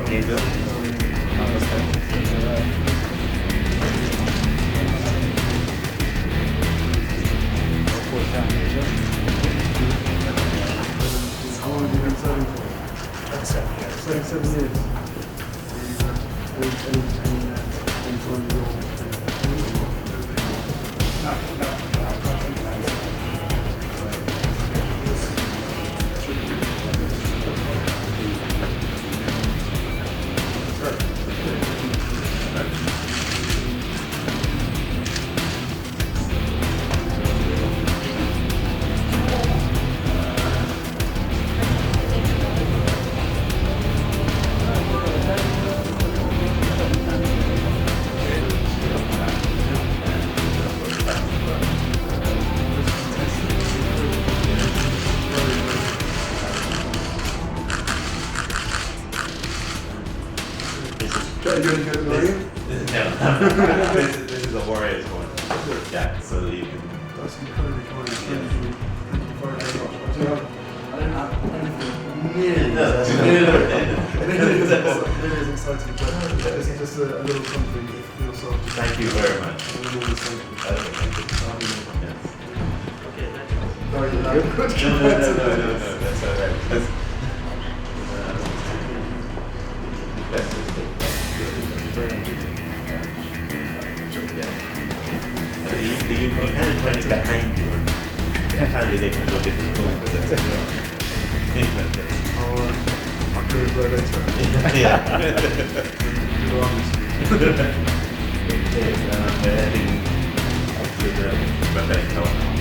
Niego? How long have you been serving for? 7 years. Are you any good at Warrior? No, this is a Warriors one. Yeah, so you can. That's incredibly kind. Thank you very much. I don't have anything nearly as It is exciting, but this is just a little something for yourself. Thank you very much. Very good. No, that's all right. That's just it. You kind of turn it behind you. Apparently they can go different ways. I'll do it later. Yeah. You're honest. They're heading up to the Rebecca.